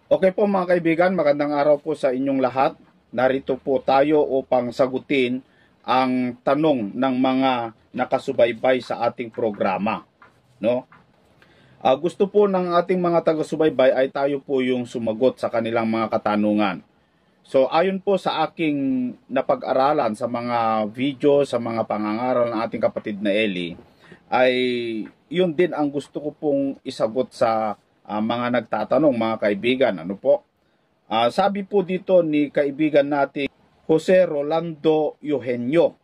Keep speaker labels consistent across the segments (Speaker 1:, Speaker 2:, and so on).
Speaker 1: Okay po mga kaibigan, magandang araw po sa inyong lahat. Narito po tayo upang sagutin ang tanong ng mga nakasubaybay sa ating programa. No? Gusto po ng ating mga taga-subaybay ay tayo po yung sumagot sa kanilang mga katanungan. So ayon po sa aking napag-aralan sa mga video, sa mga pangangaral ng ating kapatid na Eli, ay yun din ang gusto ko pong isagot sa mga nagtatanong, mga kaibigan. Ano po? Sabi po dito ni kaibigan natin Jose Rolando Eugenio,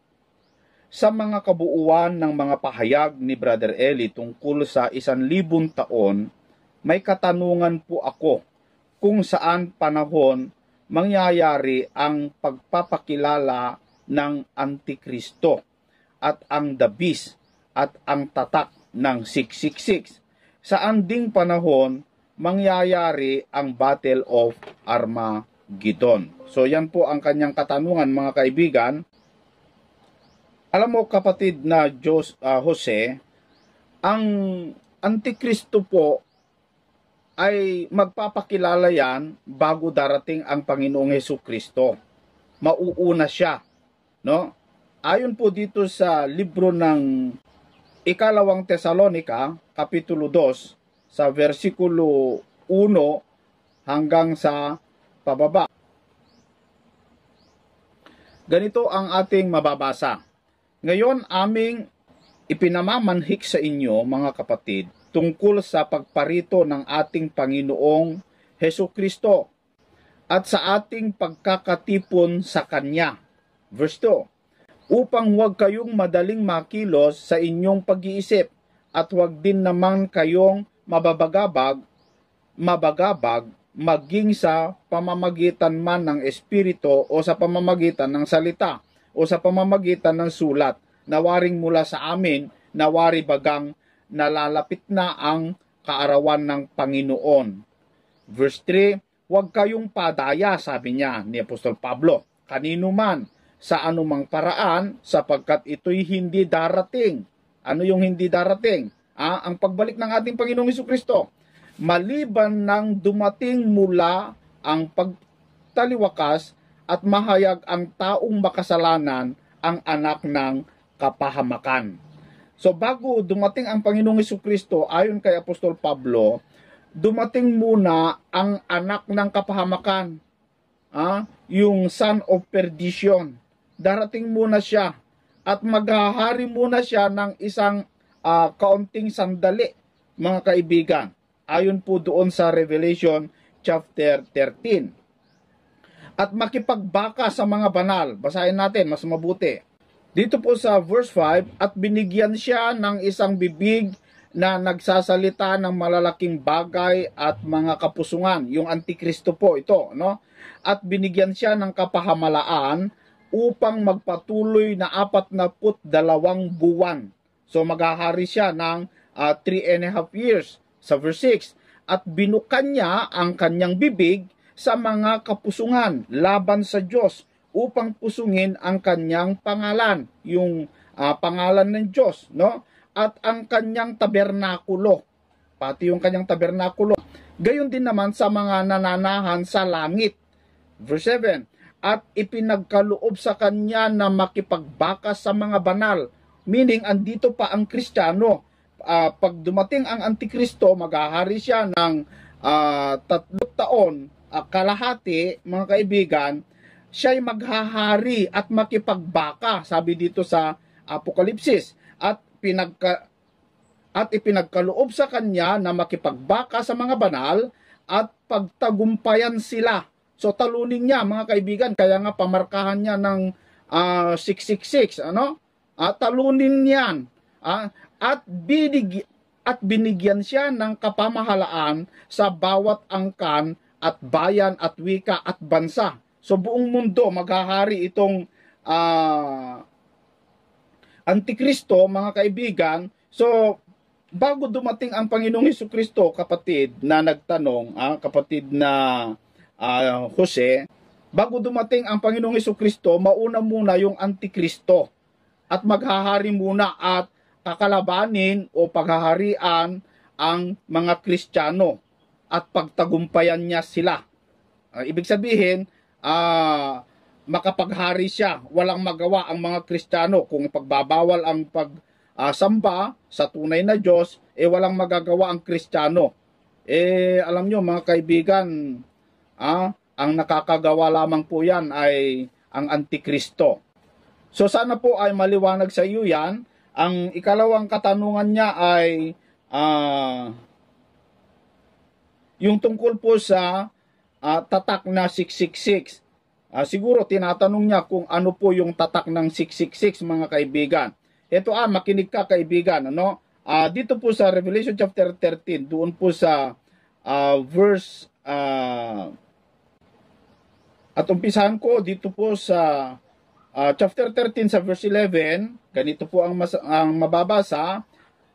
Speaker 1: sa mga kabuuan ng mga pahayag ni Brother Eli tungkol sa 1,000 taon, may katanungan po ako kung saan panahon mangyayari ang pagpapakilala ng Antikristo at ang The Beast at ang tatak ng 666. Saan ding panahon mangyayari ang Battle of Armageddon? So yan po ang kanyang katanungan, mga kaibigan. Alam mo kapatid na Jose, ang Antikristo po ay magpapakilala yan bago darating ang Panginoong Hesukristo. Mauuna siya, no? Ayon po dito sa libro ng Ikalawang Tesalonika, Kapitulo 2, sa versikulo 1 hanggang sa pababa. Ganito ang ating mababasa. Ngayon aming ipinamamanhik sa inyo, mga kapatid, tungkol sa pagparito ng ating Panginoong Hesukristo at sa ating pagkakatipon sa Kanya. Verse 2. Upang huwag kayong madaling makilos sa inyong pag-iisip at huwag din naman kayong mabagabag maging sa pamamagitan man ng Espiritu o sa pamamagitan ng salita o sa pamamagitan ng sulat na waring mula sa amin na wari bagang nalalapit na ang kaarawan ng Panginoon. Verse 3, huwag kayong padaya, sabi niya ni Apostol Pablo, kanino man, sa anumang paraan, sapagkat ito'y hindi darating. Ano yung hindi darating? Ang pagbalik ng ating Panginoong Hesukristo. Maliban nang dumating mula ang pagtaliwakas at mahayag ang taong makasalanan ang anak ng kapahamakan. So bago dumating ang Panginoong Hesukristo, ayon kay Apostol Pablo, dumating muna ang anak ng kapahamakan, yung son of perdition. Darating muna siya at maghahari muna siya ng isang kaunting sandali, mga kaibigan. Ayon po doon sa Revelation chapter 13. At makipagbaka sa mga banal. Basahin natin, mas mabuti. Dito po sa verse 5, at binigyan siya ng isang bibig na nagsasalita ng malalaking bagay at mga kapusungan. Yung Antikristo po ito, no? At binigyan siya ng kapahamalaan upang magpatuloy na 42 buwan. So maghahari siya ng 3.5 years. Sa verse 6, at binukan niya ang kanyang bibig sa mga kapusungan laban sa Diyos upang pusungin ang kanyang pangalan, yung pangalan ng Diyos, no? At ang kanyang tabernakulo, pati yung kanyang tabernakulo. Gayon din naman sa mga nananahan sa langit. Verse 7, at ipinagkaloob sa kanya na makipagbakas sa mga banal, meaning andito pa ang Kristiyano. Pag dumating ang Antikristo, maghahari siya ng 3 taon, kalahati, mga kaibigan, siya'y maghahari at makipagbaka, sabi dito sa Apokalipsis, at ipinagkaloob sa kanya na makipagbaka sa mga banal at pagtagumpayan sila. So talunin niya, mga kaibigan, kaya nga pamarkahan niya ng 666, ano? Talunin niyan. At binigyan siya ng kapamahalaan sa bawat angkan at bayan at wika at bansa. So buong mundo maghahari itong Antikristo, mga kaibigan. So bago dumating ang Panginoong Hesukristo, kapatid na nagtanong, kapatid na Jose, bago dumating ang Panginoong Hesukristo, mauna muna yung Antikristo at maghahari muna at kakalabanin o paghaharian ang mga Kristiyano. at pagtagumpayan niya sila. Ibig sabihin, makapaghari siya. Walang magawa ang mga Kristiyano kung pagbabawal ang pagsamba sa tunay na Diyos, walang magagawa ang Kristiyano. Alam nyo mga kaibigan, ang nakakagawa lamang po yan ay ang Antikristo. So sana po ay maliwanag sa iyo yan. Ang ikalawang katanungan niya ay yung tungkol po sa tatak na 666. Siguro tinatanong niya kung ano po yung tatak ng 666 mga kaibigan. Ito makinig ka kaibigan. Dito po sa Revelation chapter 13, doon po sa verse at umpisahan ko dito po sa chapter 13 sa verse 11, ganito po ang mababasa,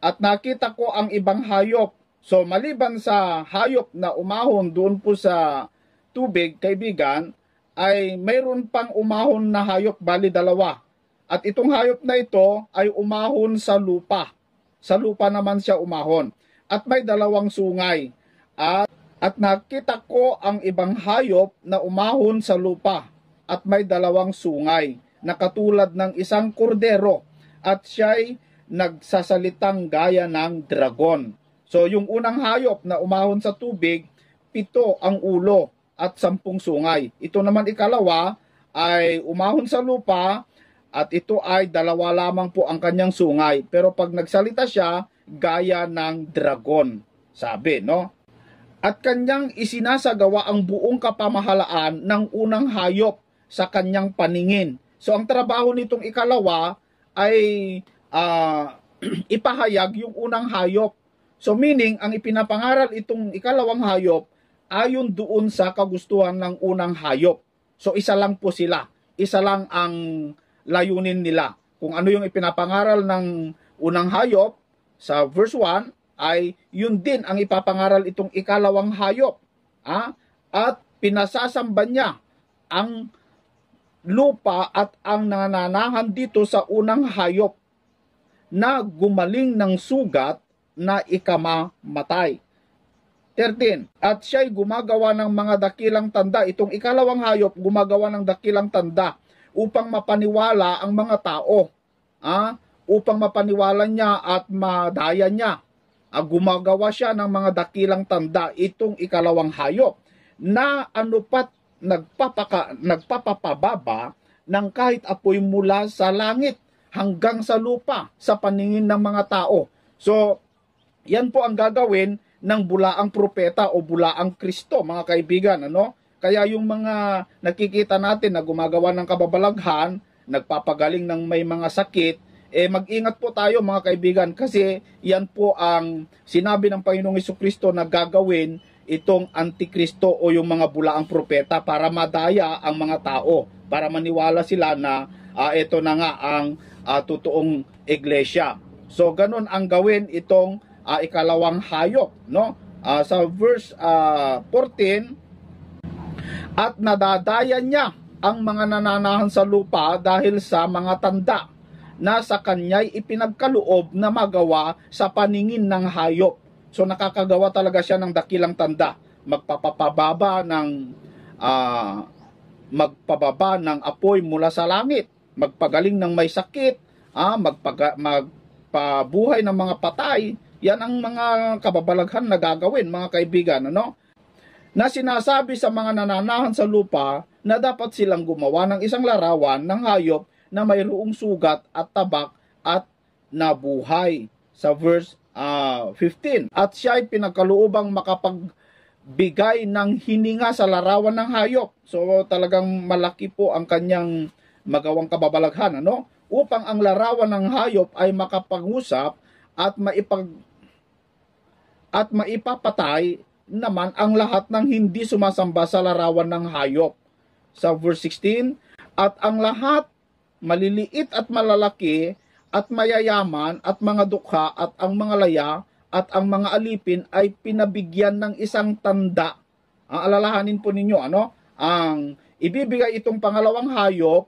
Speaker 1: at nakita ko ang ibang hayop. So maliban sa hayop na umahon doon po sa tubig, kaibigan, ay mayroon pang umahon na hayop, bali dalawa. At itong hayop na ito ay umahon sa lupa. Sa lupa naman siya umahon. At may dalawang sungay. At nakita ko ang ibang hayop na umahon sa lupa. At may dalawang sungay na katulad ng isang kordero. At siya'y nagsasalitang gaya ng dragon. So yung unang hayop na umahon sa tubig, 7 ang ulo at 10 sungay. Ito naman ikalawa ay umahon sa lupa at ito ay 2 lamang po ang kanyang sungay. Pero pag nagsalita siya, gaya ng dragon, sabi, no? At kanyang isinasagawa ang buong kapamahalaan ng unang hayop sa kanyang paningin. So ang trabaho nitong ikalawa ay ipahayag yung unang hayop. So meaning, ang ipinapangaral itong ikalawang hayop ayon doon sa kagustuhan ng unang hayop. So isa lang po sila. Isa lang ang layunin nila. Kung ano yung ipinapangaral ng unang hayop sa verse 1 ay yun din ang ipapangaral itong ikalawang hayop. At pinasasamba niya ang lupa at ang nananahan dito sa unang hayop na gumaling ng sugat na ikamamatay. 13. At siya'y gumagawa ng mga dakilang tanda. Itong ikalawang hayop gumagawa ng dakilang tanda upang mapaniwala ang mga tao. Upang mapaniwala niya at madaya niya. Gumagawa siya ng mga dakilang tanda itong ikalawang hayop na anupat nagpapapababa ng kahit apoy mula sa langit hanggang sa lupa sa paningin ng mga tao. So, yan po ang gagawin ng bulaang propeta o bulaang Kristo, mga kaibigan, Kaya yung mga nakikita natin na gumagawa ng kababalaghan, nagpapagaling ng may mga sakit, mag-ingat po tayo mga kaibigan kasi yan po ang sinabi ng Panginoong Jesucristo na gagawin itong Antikristo o yung mga bulaang propeta para madaya ang mga tao, para maniwala sila na ito na nga ang totoong iglesia. So ganun ang gawin itong ikalawang hayop, sa verse 14, at nadadaya niya ang mga nananahan sa lupa dahil sa mga tanda na sa kanya'y ipinagkaloob na magawa sa paningin ng hayop. So nakakagawa talaga siya ng dakilang tanda, magpapababa ng apoy mula sa langit, magpagaling ng may sakit, magpabuhay ng mga patay. Yan ang mga kababalaghan na gagawin, mga kaibigan, na sinasabi sa mga nananahan sa lupa na dapat silang gumawa ng isang larawan ng hayop na mayroong sugat at tabak at nabuhay. Sa verse 15. At siya ay pinagkaloobang makapagbigay ng hininga sa larawan ng hayop. So talagang malaki po ang kanyang magawang kababalaghan, upang ang larawan ng hayop ay makapag-usap at maipapatay naman ang lahat ng hindi sumasamba sa larawan ng hayop. Sa verse 16, at ang lahat, maliliit at malalaki, at mayayaman, at mga dukha, at ang mga laya, at ang mga alipin ay pinabigyan ng isang tanda. Alalahanin po ninyo, ang ibibigay itong pangalawang hayop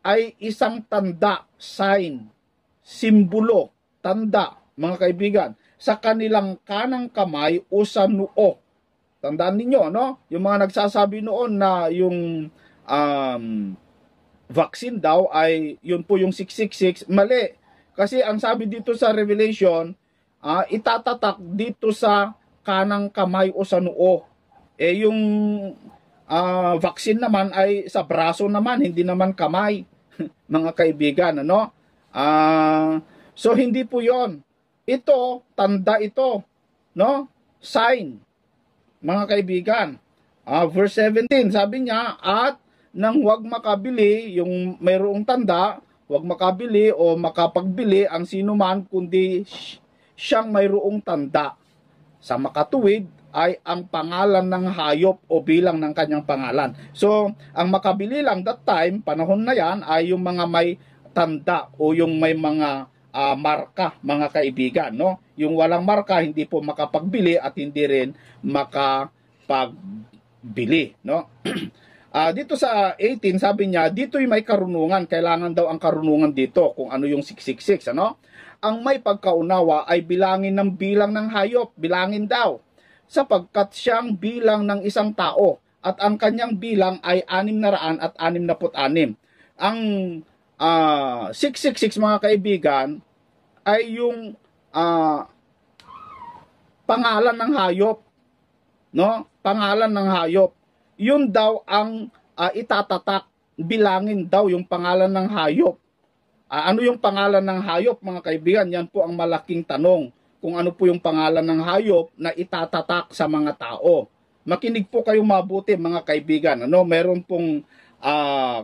Speaker 1: ay isang tanda, sign, simbolo, tanda, mga kaibigan, sa kanilang kanang kamay o sa noo. Tandaan ninyo, no? Yung mga nagsasabi noon na yung vaccine daw ay yun po yung 666, mali. Kasi ang sabi dito sa Revelation, itatatak dito sa kanang kamay o sa noo. Yung vaccine naman ay sa braso naman, hindi naman kamay, mga kaibigan, ano? So hindi po 'yon. Ito, tanda ito, no? Sign, mga kaibigan. Verse 17, sabi niya, at nang huwag makabili, yung mayroong tanda, huwag makabili o makapagbili ang sinuman kundi siyang mayroong tanda. Sa makatuwid ay ang pangalan ng hayop o bilang ng kanyang pangalan. So, ang makabili lang that time, panahon na yan, ay yung mga may tanda o yung may mga marka, mga kaibigan, no? Yung walang marka, hindi po makapagbili at hindi rin makapagbili, no? Dito sa 18, sabi niya, dito'y may karunungan. Kailangan daw ang karunungan dito kung ano yung 666, ano? Ang may pagkaunawa ay bilangin ng bilang ng hayop, bilangin daw, sapagkat siyang bilang ng isang tao, at ang kanyang bilang ay 666. Ang 666, mga kaibigan, ay yung pangalan ng hayop, no? Pangalan ng hayop. Yun daw ang itatatak, bilangin daw yung pangalan ng hayop. Ano yung pangalan ng hayop, mga kaibigan? Yan po ang malaking tanong. Kung ano po yung pangalan ng hayop na itatatak sa mga tao. Makinig po kayo mabuti, mga kaibigan. Ano? Meron pong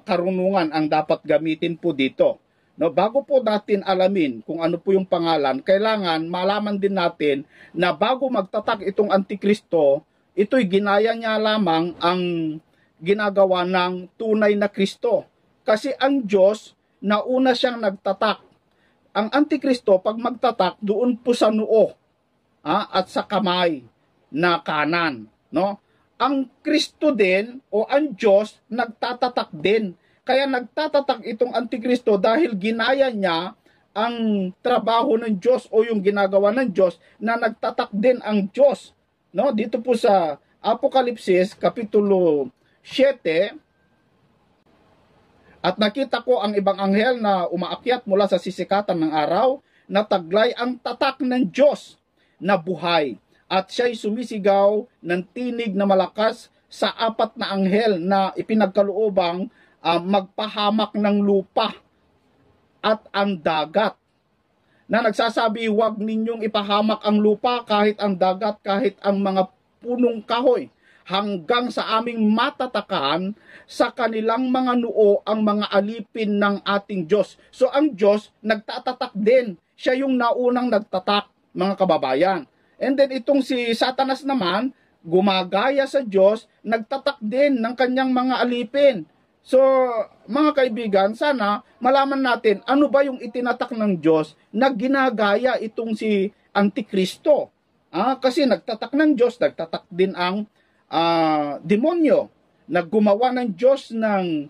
Speaker 1: karunungan ang dapat gamitin po dito. No, bago po natin alamin kung ano po yung pangalan, kailangan malaman din natin na bago magtatak itong Antikristo, ito'y ginaya niya lamang ang ginagawa ng tunay na Kristo. Kasi ang Diyos, nauna siyang nagtatak. Ang Antikristo, pag magtatak, doon po sa noo at sa kamay na kanan. No? Ang Kristo din, o ang Diyos, nagtatatak din. Kaya nagtatatak itong Antikristo dahil ginaya niya ang trabaho ng Diyos o yung ginagawa ng Diyos na nagtatak din ang Diyos. No, dito po sa Apokalipsis kapitulo 7, at nakita ko ang ibang anghel na umaakyat mula sa sisikatan ng araw, na taglay ang tatak ng Diyos na buhay, at siya'y sumisigaw ng tinig na malakas sa apat na anghel na ipinagkaloobang magpahamak ng lupa at ang dagat, na nagsasabi, huwag ninyong ipahamak ang lupa, kahit ang dagat, kahit ang mga punong kahoy, hanggang sa aming matatakan sa kanilang mga noo ang mga alipin ng ating Diyos. So ang Diyos nagtatatak din. Siya yung naunang nagtatak, mga kababayan. And then itong si Satanas naman, gumagaya sa Diyos, nagtatak din ng kanyang mga alipin. So, mga kaibigan, sana malaman natin ano ba yung itinatak ng Diyos na ginagaya itong si Antikristo. Kasi nagtatak ng Diyos, nagtatak din ang demonyo. Naggumawa ng Diyos ng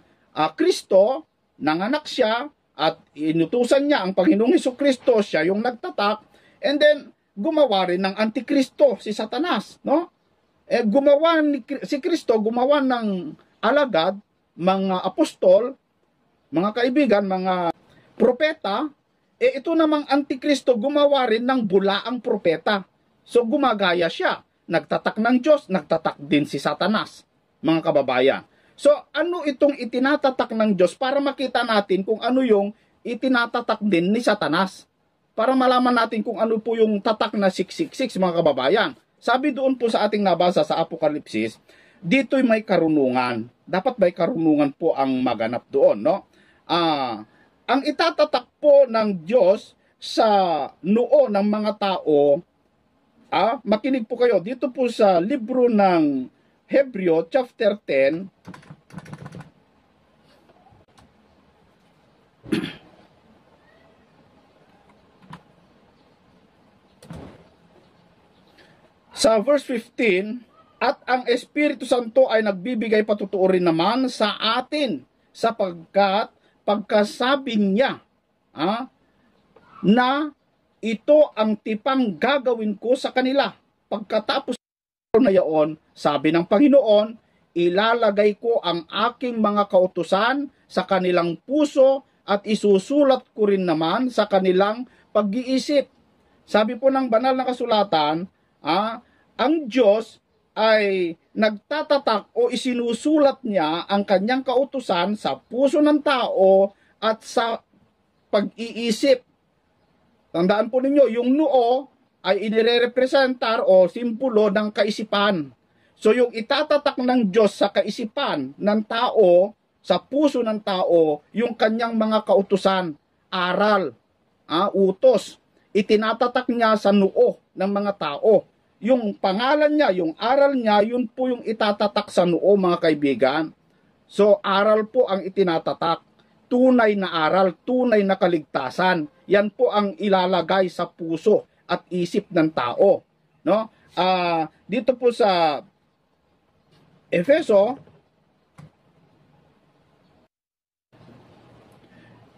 Speaker 1: Kristo, nanganak siya, at inutusan niya ang Panginoong Hesukristo, siya yung nagtatak, and then gumawa rin ng Antikristo, si Satanas, no? Si Kristo gumawa ng alagad, mga apostol, mga kaibigan, mga propeta, ito namang Antikristo gumawa rin ng bulaang propeta. So gumagaya siya. Nagtatak ng Diyos, nagtatak din si Satanas, mga kababayan. So ano itong itinatatak ng Diyos para makita natin kung ano yung itinatatak din ni Satanas. Para malaman natin kung ano po yung tatak na 666, mga kababayan. Sabi doon po sa ating nabasa sa Apokalipsis, dito'y may karunungan. Dapat may karunungan po ang maganap doon, no? Ang itatatak po ng Diyos sa noo ng mga tao, makinig po kayo, dito po sa libro ng Hebreo, chapter 10, sa verse 15, at ang Espiritu Santo ay nagbibigay patutuurin naman sa atin, sapagkat pagkasabi niya na ito ang tipang gagawin ko sa kanila pagkatapos na yaon, sabi ng Panginoon, ilalagay ko ang aking mga kautusan sa kanilang puso at isusulat ko rin naman sa kanilang pag-iisip. Sabi po ng banal na kasulatan, ang Diyos ay nagtatatak o isinusulat niya ang kanyang kautusan sa puso ng tao at sa pag-iisip. Tandaan po ninyo, yung noo ay inirepresentar o simbolo ng kaisipan. So yung itatatak ng Diyos sa kaisipan ng tao, sa puso ng tao, yung kanyang mga kautusan, aral, utos, itinatatak niya sa noo ng mga tao. Yung pangalan niya, yung aral niya, yun po yung itatatak sa noo, mga kaibigan. So aral po ang itinatatak. Tunay na aral, tunay na kaligtasan. Yan po ang ilalagay sa puso at isip ng tao, no? Dito po sa Efeso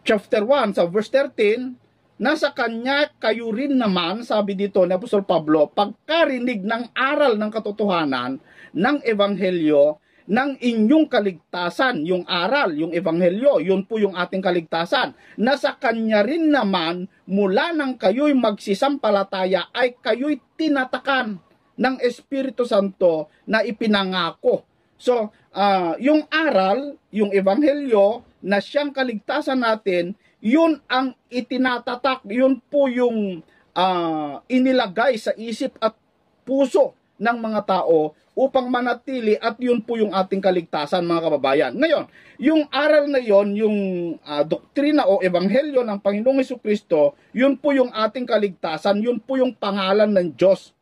Speaker 1: chapter 1 sa verse 13, nasa kanya kayo rin naman, sabi dito ni Apostol Pablo, pagkarinig ng aral ng katotohanan ng ebanghelyo ng inyong kaligtasan, yung aral, yung ebanghelyo, yun po yung ating kaligtasan. Nasa kanya rin naman, mula nang kayo'y magsisampalataya, ay kayo'y tinatakan ng Espiritu Santo na ipinangako. So, yung aral, yung ebanghelyo, na siyang kaligtasan natin, yun ang itinatatak, yun po yung inilagay sa isip at puso ng mga tao upang manatili, at yun po yung ating kaligtasan, mga kababayan. Ngayon, yung aral na yon, yung doktrina o ebanghelyo ng Panginoong Jesucristo, yun po yung ating kaligtasan, yun po yung pangalan ng Diyos.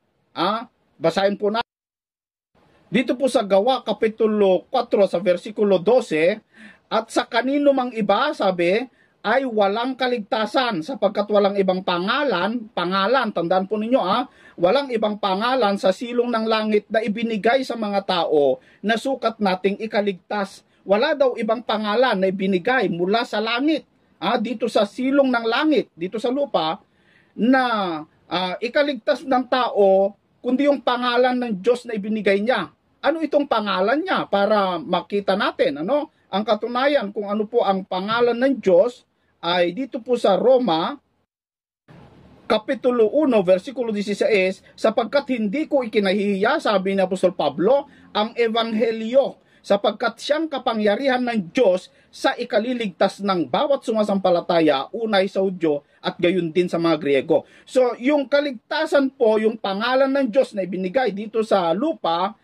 Speaker 1: Basahin po natin. Dito po sa Gawa, Kapitulo 4, sa versikulo 12, at sa kanino mang iba, sabi, ay walang kaligtasan sapagkat walang ibang pangalan, tandaan po ninyo walang ibang pangalan sa silong ng langit na ibinigay sa mga tao na sukat nating ikaligtas. Wala daw ibang pangalan na ibinigay mula sa langit, dito sa silong ng langit, dito sa lupa, na ikaligtas ng tao, kundi yung pangalan ng Diyos na ibinigay niya. Ano itong pangalan niya para makita natin, ang katunayan kung ano po ang pangalan ng Diyos ay dito po sa Roma, Kapitulo 1, versikulo 16, sapagkat hindi ko ikinahihiya, sabi ni Apostol Pablo, ang ebanghelyo, sapagkat siyang kapangyarihan ng Diyos sa ikaliligtas ng bawat sumasampalataya, unay sa Hudyo at gayon din sa mga Griego. So, yung kaligtasan po, yung pangalan ng Diyos na ibinigay dito sa lupa,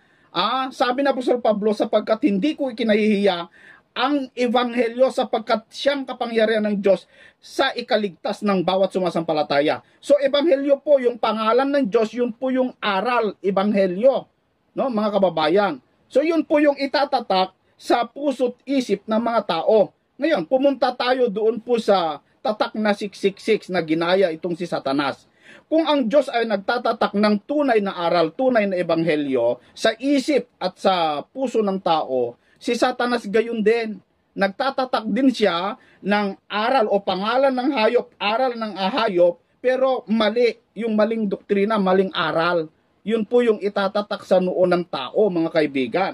Speaker 1: sabi ni Apostol Pablo, sapagkat hindi ko ikinahihiya ang ebanghelyo, sapagkat siyang kapangyarihan ng Diyos sa ikaligtas ng bawat sumasampalataya. So, ebanghelyo po, yung pangalan ng Diyos, yun po yung aral, ebanghelyo, mga kababayan. So, yun po yung itatatak sa puso't isip ng mga tao. Ngayon, pumunta tayo doon po sa tatak na 666 na ginaya itong si Satanas. Kung ang Diyos ay nagtatatak ng tunay na aral, tunay na ebanghelyo sa isip at sa puso ng tao, si Satanas gayon din. Nagtatatak din siya ng aral o pangalan ng hayop, aral ng hayop, pero mali, yung maling doktrina, maling aral. Yun po yung itatatak sa noo ng tao, mga kaibigan,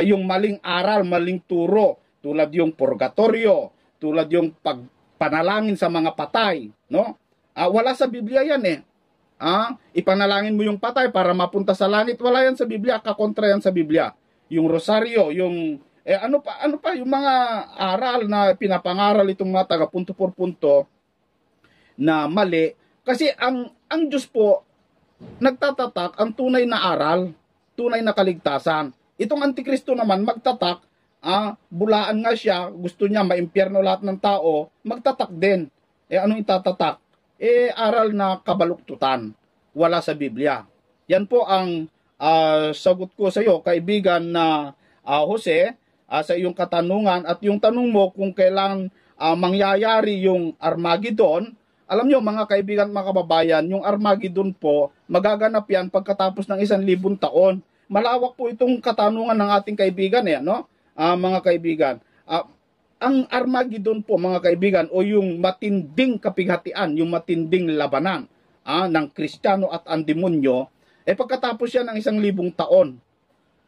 Speaker 1: yung maling aral, maling turo, tulad yung purgatorio, tulad yung pagpanalangin sa mga patay, wala sa Biblia yan ipanalangin mo yung patay para mapunta sa langit, wala yan sa Biblia, kakontra yan sa Biblia. Yung rosaryo, yung ano pa yung mga aral na pinapangaral itong mga taga punto por punto na mali, kasi ang Diyos po nagtatatak ang tunay na aral, tunay na kaligtasan. Itong Antikristo naman magtatak, bulaan nga siya, gusto niya maimpyerno lahat ng tao, magtatak din. Anong itatatak? Aral na kabaluktutan, wala sa Biblia. Yan po ang sagot ko sa iyo, kaibigan na Jose, sa iyong katanungan, at yung tanong mo kung kailan mangyayari yung Armageddon. Alam nyo mga kaibigan, mga kababayan, yung Armageddon po, magaganap yan pagkatapos ng 1,000 taon. Malawak po itong katanungan ng ating kaibigan, mga kaibigan. Ang Armageddon po, mga kaibigan, o yung matinding kapighatian, yung matinding labanan ng Kristiyano at ang demonyo, Pagkatapos yan ng 1,000 taon,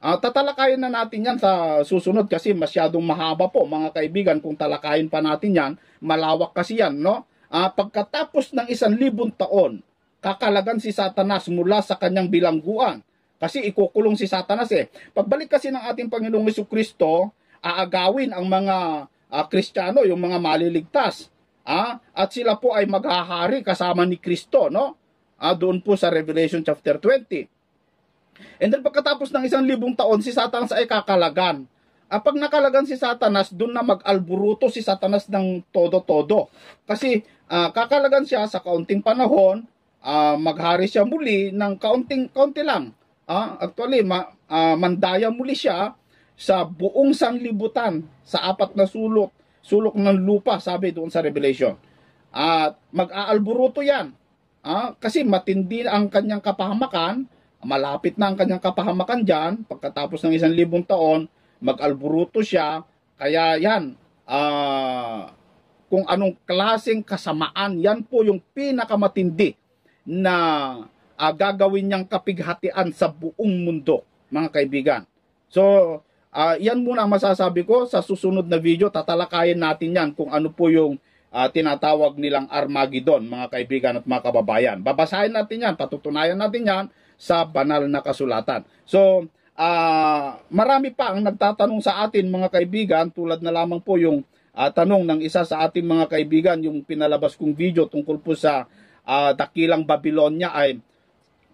Speaker 1: tatalakayin na natin yan sa susunod kasi masyadong mahaba po mga kaibigan. Kung talakayin pa natin yan, malawak kasi yan, no? Pagkatapos ng 1,000 taon, kakalagan si Satanas mula sa kanyang bilangguan. Kasi ikukulong si Satanas Pagbalik kasi ng ating Panginoong Jesucristo, aagawin ang mga Kristiyano, yung mga maliligtas. At sila po ay maghahari kasama ni Kristo, no? Doon po sa Revelation chapter 20. And then pagkatapos ng 1,000 taon, si Satanas ay kakalagan. Pag nakalagan si Satanas, doon na mag-alburuto si Satanas ng todo-todo. Kasi kakalagan siya sa kaunting panahon, maghari siya muli ng kaunti lang. Actually, mandaya muli siya sa buong sanglibutan, sa 4 na sulok ng lupa, sabi doon sa Revelation. At mag-aalburuto yan. Kasi matindi ang kanyang kapahamakan, malapit na ang kanyang kapahamakan dyan, pagkatapos ng 1,000 taon, mag-alburuto siya, kaya yan, kung anong klaseng kasamaan, yan po yung pinakamatindi na gagawin niyang kapighatian sa buong mundo, mga kaibigan. So, yan muna ang masasabi ko. Sa susunod na video, tatalakayin natin yan kung ano po yung tinatawag nilang Armageddon, mga kaibigan at mga kababayan. Babasahin natin yan, patutunayan natin yan sa banal na kasulatan. So, marami pa ang nagtatanong sa atin, mga kaibigan, tulad na lamang po yung tanong ng isa sa ating mga kaibigan, yung pinalabas kong video tungkol po sa dakilang Babylonia ay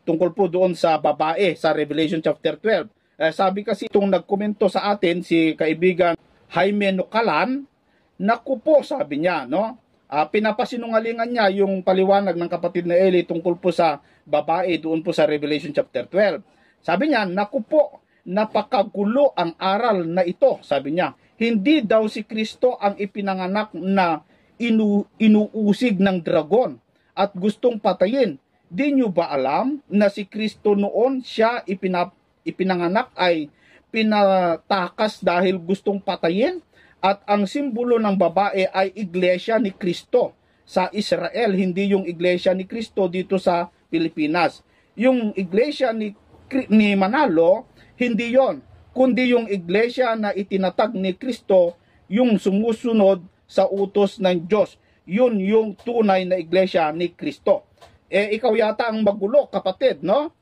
Speaker 1: tungkol po doon sa babae sa Revelation chapter 12. Sabi kasi itong nagkomento sa atin, si kaibigan Jaime Nucalan, naku po, sabi niya, no? Pinapasinungalingan niya yung paliwanag ng kapatid na Eli tungkol po sa babae doon po sa Revelation chapter 12. Sabi niya, naku po, napakagulo ang aral na ito. Sabi niya, hindi daw si Kristo ang ipinanganak na inuusig ng dragon at gustong patayin. Di nyo ba alam na si Kristo noon siya ipinanganak ay pinatakas dahil gustong patayin? At ang simbolo ng babae ay iglesia ni Kristo sa Israel, hindi yung iglesia ni Kristo dito sa Pilipinas. Yung iglesia ni Manalo, hindi yon, kundi yung iglesia na itinatag ni Kristo, yung sumusunod sa utos ng Diyos. Yun yung tunay na iglesia ni Kristo. Ikaw yata ang magulo, kapatid, no?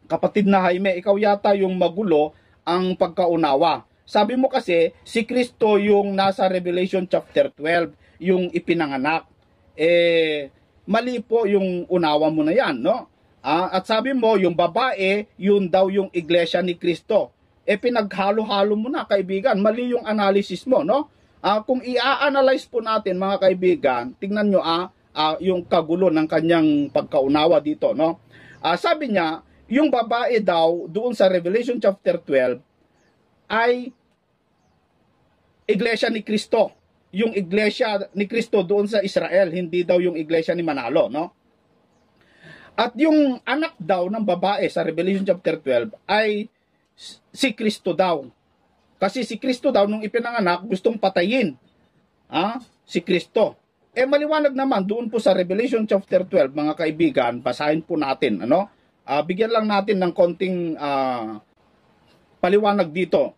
Speaker 1: Kapatid na Jaime, ikaw yata yung magulo ang pagkaunawa. Sabi mo kasi, si Kristo yung nasa Revelation chapter 12, yung ipinanganak. Mali po yung unawa mo na yan, no? At sabi mo, yung babae, yun daw yung iglesia ni Kristo. Pinaghalo-halo mo na, kaibigan. Mali yung analysis mo, no? Kung i-analyze po natin, mga kaibigan, tingnan nyo, yung kagulo ng kanyang pagkaunawa dito, no? Sabi niya, yung babae daw doon sa Revelation chapter 12 ay iglesia ni Kristo. Yung iglesia ni Kristo doon sa Israel, hindi daw yung iglesia ni Manalo, no? At yung anak daw ng babae sa Revelation chapter 12 ay si Kristo daw. Kasi si Kristo daw nung ipinanganak gustong patayin si Kristo. Maliwanag naman doon po sa Revelation chapter 12, mga kaibigan, basahin po natin, ano? Bigyan lang natin ng konting paliwanag dito.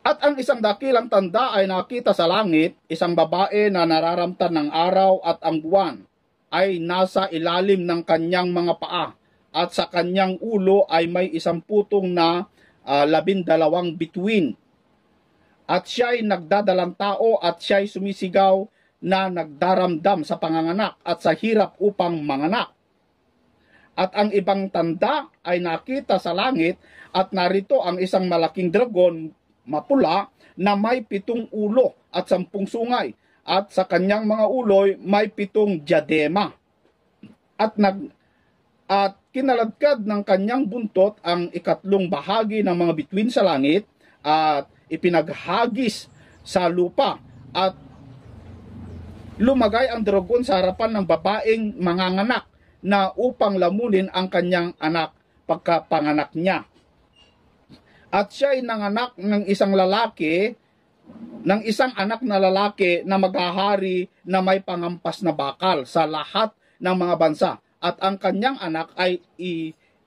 Speaker 1: At ang isang dakilang tanda ay nakita sa langit, isang babae na nararamtan ng araw at ang buwan ay nasa ilalim ng kanyang mga paa at sa kanyang ulo ay may isang putong na 12 bituin. At siya'y nagdadalang tao at siya'y sumisigaw na nagdaramdam sa panganganak at sa hirap upang manganak. At ang ibang tanda ay nakita sa langit at narito ang isang malaking dragon mapula na may 7 ulo at 10 sungay at sa kanyang mga uloy may 7 diadema. At kinaladkad ng kanyang buntot ang ikatlong bahagi ng mga bituin sa langit at ipinaghagis sa lupa at lumagay ang dragon sa harapan ng babaeng manganganak na upang lamunin ang kanyang anak pagkapanganak niya. At siya ay nanganak ng isang anak na lalaki na maghahari na may pangampas na bakal sa lahat ng mga bansa at ang kanyang anak ay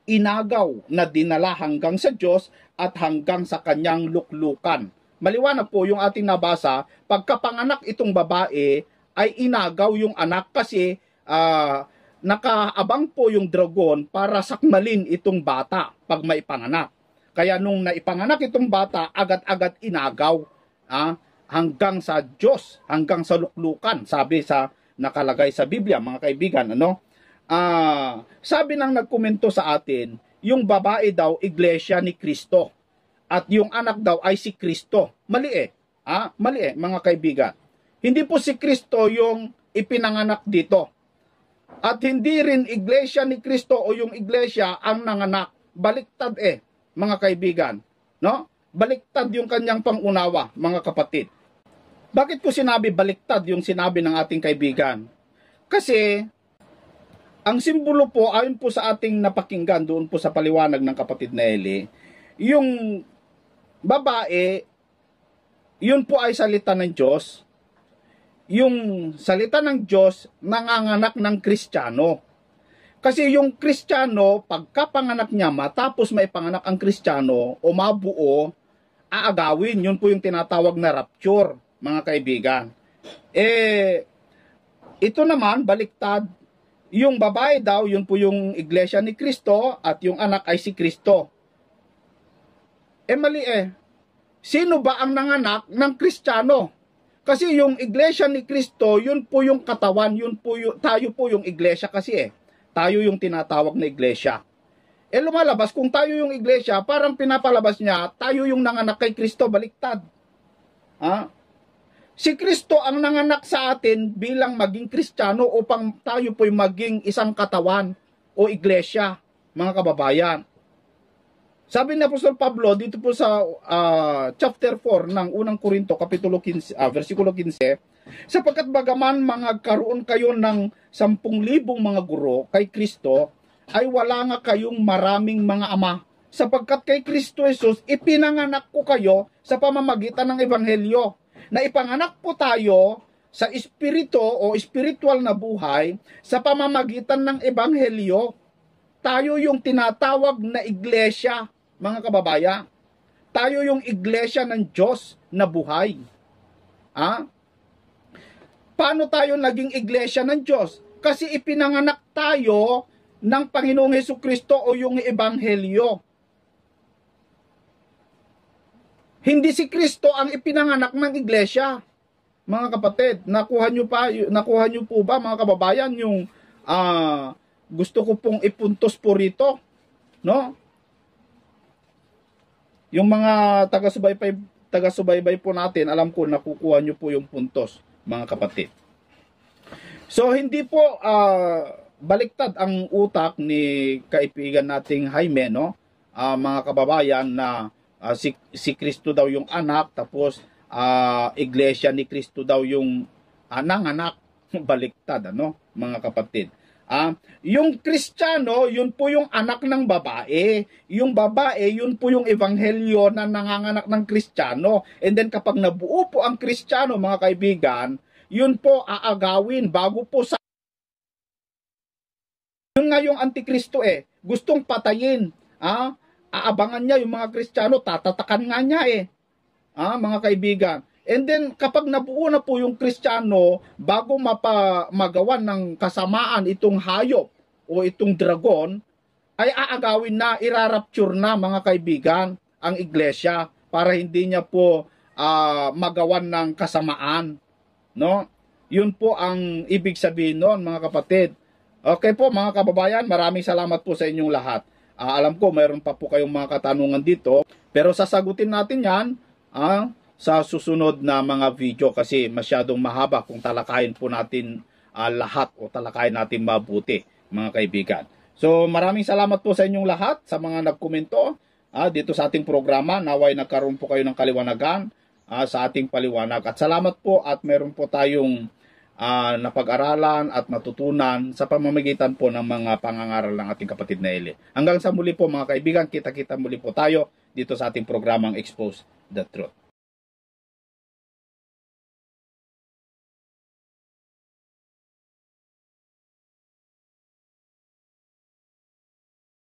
Speaker 1: inagaw na dinala hanggang sa Diyos at hanggang sa kanyang luklukan. Maliwanag po yung ating nabasa, pagkapanganak itong babae ay inagaw yung anak kasi nakaabang po yung dragon para sakmalin itong bata pag maipanganak. Kaya nung naipanganak itong bata, agad-agad inagaw hanggang sa Diyos, hanggang sa luklukan, sabi sa nakalagay sa Biblia, mga kaibigan. Sabi ng nagkomento sa atin, yung babae daw, iglesia ni Kristo. At yung anak daw ay si Kristo. Mali mali mga kaibigan. Hindi po si Kristo yung ipinanganak dito. At hindi rin iglesia ni Kristo o yung iglesia ang nanganak. Baliktad mga kaibigan. No? Baliktad yung kanyang pangunawa, mga kapatid. Bakit ko sinabi baliktad yung sinabi ng ating kaibigan? Kasi ang simbolo po, ayon po sa ating napakinggan doon po sa paliwanag ng kapatid na Eli, yung babae, yun po ay salita ng Diyos. Yung salita ng Diyos, nanganganak ng Kristiyano. Kasi yung Kristiyano, pagkapanganak niya, matapos maipanganak ang Kristiyano, o mabuo, aagawin. Yun po yung tinatawag na rapture, mga kaibigan. Ito naman, baliktad. Yung babae daw, yun po yung iglesia ni Kristo, at yung anak ay si Kristo. Mali Sino ba ang nanganak ng Kristiyano? Kasi yung iglesia ni Kristo, yun po yung katawan, tayo po yung iglesia kasi Tayo yung tinatawag na iglesia. Lumalabas, kung tayo yung iglesia, parang pinapalabas niya, tayo yung nanganak kay Kristo, baliktad. Si Kristo ang nanganak sa atin bilang maging Kristiyano upang tayo po'y maging isang katawan o iglesia, mga kababayan. Sabi ni Apostol Pablo dito po sa chapter 4 ng unang Korinto, kapitulo 15, versikulo 15, sapagkat bagaman magkaroon kayo ng 10,000 mga guro kay Kristo, ay wala nga kayong maraming mga ama. Sapagkat kay Kristo Jesus, ipinanganak ko kayo sa pamamagitan ng Ebanghelyo. Na ipanganak po tayo sa espiritu o spiritual na buhay sa pamamagitan ng Ebanghelyo. Tayo yung tinatawag na iglesia, mga kababayan. Tayo yung iglesia ng Diyos na buhay. Paano tayo naging iglesia ng Diyos? Kasi ipinanganak tayo ng Panginoong Hesukristo o yung Ebanghelyo. Hindi si Kristo ang ipinanganak ng iglesia. Mga kapatid, nakuha nyo po ba mga kababayan yung gusto ko pong ipuntos po rito? No? Yung mga taga-subaybay po natin, alam ko nakukuha nyo po yung puntos, mga kapatid. So hindi po baliktad ang utak ni kaibigan nating Jaime, no? Mga kababayan, na si Kristo daw yung anak, tapos iglesia ni Kristo daw yung nanganak. Baliktad, mga kapatid. Yung Kristiyano, yun po yung anak ng babae. Yung babae, yun po yung ebanghelyo na nanganganak ng Kristiyano. And then kapag nabuo po ang Kristiyano, mga kaibigan, yun po aagawin bago po sa... Yun nga yung Antikristo gustong patayin. Aabangan niya yung mga Kristiyano, tatatakan nga niya mga kaibigan. And then, kapag nabuo na po yung Kristiyano, bago magawan ng kasamaan itong hayop o itong dragon, ay aagawin na, irarapture na, mga kaibigan, ang iglesia para hindi niya po magawan ng kasamaan. No? Yun po ang ibig sabihin noon, mga kapatid. Okay po, mga kababayan, maraming salamat po sa inyong lahat. Alam ko, mayroon pa po kayong mga katanungan dito, pero sasagutin natin yan, sa susunod na mga video kasi masyadong mahaba kung talakayin po natin lahat o talakayin natin mabuti, mga kaibigan. So maraming salamat po sa inyong lahat, sa mga nagkomento dito sa ating programa. Naway nagkaroon po kayo ng kaliwanagan sa ating paliwanag. At salamat po at meron po tayong napag-aralan at natutunan sa pamamagitan po ng mga pangangaral ng ating kapatid na Eli. Hanggang sa muli po, mga kaibigan, kita-kita muli po tayo dito sa ating programang Expose the Truth.